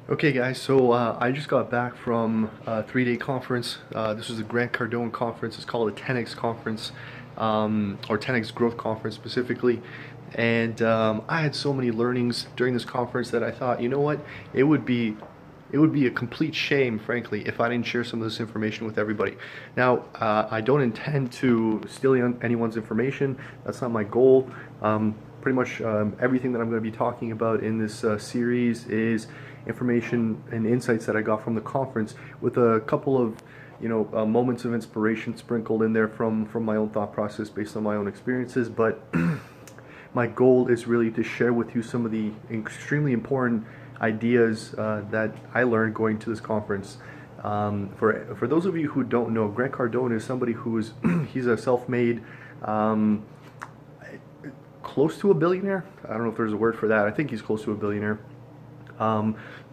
Okay, guys, so I just got back from a 3-day conference. This was the Grant Cardone conference. It's called a 10X conference, or 10X growth conference specifically. And I had so many learnings during this conference that I thought, you know what, it would be it would be a complete shame, frankly, if I didn't share some of this information with everybody. Now, I don't intend to steal anyone's information. That's not my goal. Pretty much everything that I'm going to be talking about in this series is information and insights that I got from the conference, with a couple of moments of inspiration sprinkled in there from my own thought process based on my own experiences. But my goal is really to share with you some of the extremely important ideas that I learned going to this conference. For those of you who don't know, Grant Cardone is somebody who is he's a self-made, close to a billionaire. I don't know if there's a word for that. I think he's close to a billionaire.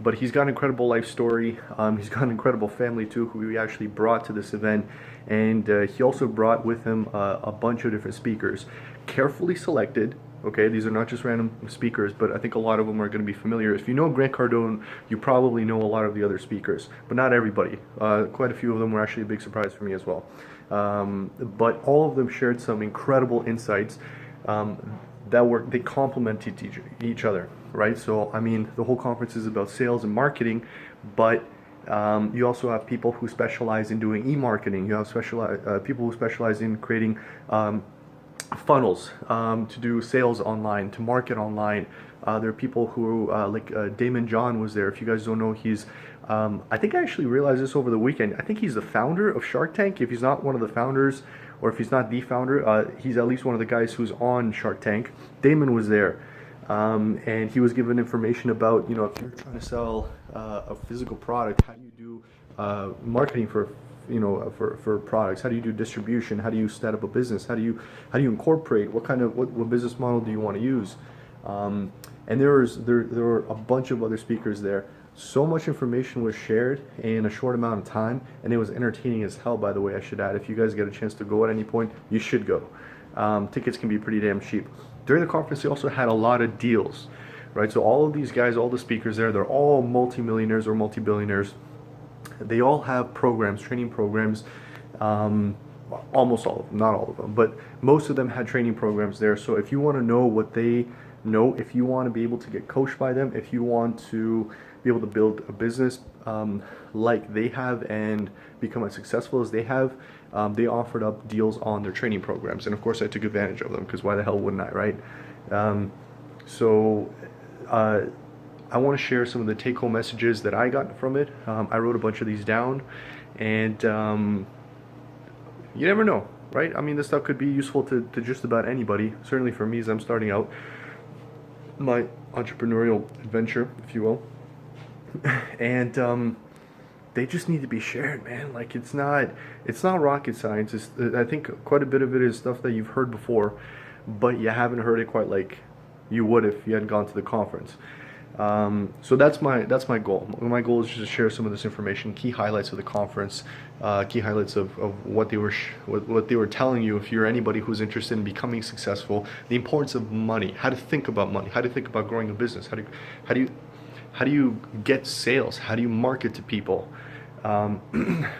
But he's got an incredible life story. He's got an incredible family too, who we actually brought to this event, and he also brought with him a bunch of different speakers, carefully selected. Okay, these are not just random speakers, but I think a lot of them are going to be familiar. If you know Grant Cardone, you probably know a lot of the other speakers, but not everybody. Quite a few of them were actually a big surprise for me as well. But all of them shared some incredible insights they complemented each other, right? So I mean, the whole conference is about sales and marketing, but you also have people who specialize in doing e-marketing. You have people who specialize in creating funnels to do sales online, to market online. There are people who, like Damon John was there. If you guys don't know, he's, I think I actually realized this over the weekend. I think he's the founder of Shark Tank. If he's not one of the founders, or if he's not the founder, he's at least one of the guys who's on Shark Tank. Damon was there. And he was given information about, if you're trying to sell a physical product, how do you do marketing for products? How do you do distribution? How do you set up a business? How do you incorporate? What business model do you want to use? And there were a bunch of other speakers there. So much information was shared in a short amount of time, and it was entertaining as hell, by the way, I should add. If you guys get a chance to go at any point, you should go. Tickets can be pretty damn cheap. During the conference, they also had a lot of deals, right? So all of these guys, all the speakers there, they're all multimillionaires or multi-billionaires. They all have programs, training programs, almost all of them, not all of them, but most of them had training programs there. So if you want to know what they know, if you want to be able to get coached by them, if you want to be able to build a business like they have and become as successful as they have, they offered up deals on their training programs. And of course I took advantage of them, because why the hell wouldn't I, right? I want to share some of the take-home messages that I got from it. I wrote a bunch of these down, and you never know, right? I mean, this stuff could be useful to just about anybody. Certainly for me, as I'm starting out my entrepreneurial adventure, if you will. And they just need to be shared, man. Like, it's not rocket science. I think quite a bit of it is stuff that you've heard before, but you haven't heard it quite like you would if you hadn't gone to the conference. So that's my goal. My goal is just to share some of this information, key highlights of the conference, key highlights of what they were telling you. If you're anybody who's interested in becoming successful, the importance of money, how to think about money, how to think about growing a business, how do you get sales, how do you market to people,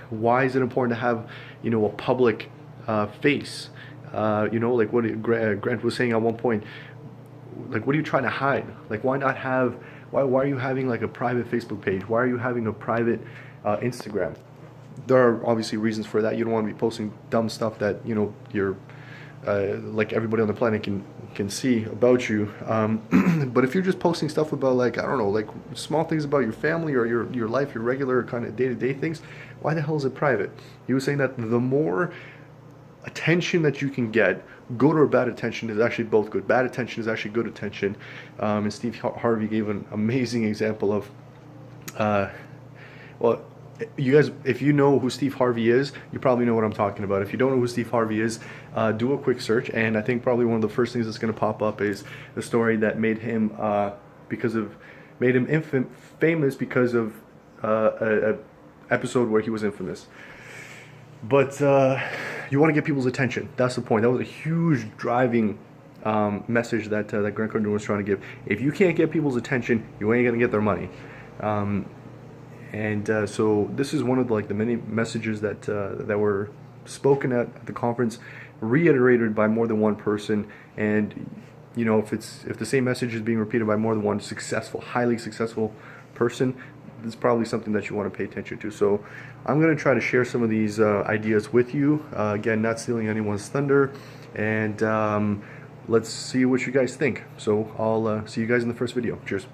why is it important to have a public face, like what Grant was saying at one point. Like, what are you trying to hide? Like, why are you having like a private Facebook page? Why are you having a private Instagram? There are obviously reasons for that. You don't want to be posting dumb stuff that you're like everybody on the planet can see about you. But if you're just posting stuff about, like, I don't know, like small things about your family or your life, your regular kind of day-to-day things, why the hell is it private? He was saying that the more attention that you can get, good or bad attention, is actually both good. Bad attention is actually good attention. And Steve Harvey gave an amazing example of, well, you guys, if you know who Steve Harvey is, you probably know what I'm talking about. If you don't know who Steve Harvey is, do a quick search, and I think probably one of the first things that's going to pop up is the story that made him famous because of a episode where he was infamous. But you want to get people's attention. That's the point. That was a huge driving message that Grant Cardones was trying to give. If you can't get people's attention, you ain't going to get their money. So this is one of the many messages that were spoken at the conference, reiterated by more than one person. And you know, if the same message is being repeated by more than one successful, highly successful person, this is probably something that you want to pay attention to. So I'm going to try to share some of these ideas with you. Again, not stealing anyone's thunder, and let's see what you guys think. So I'll see you guys in the first video. Cheers.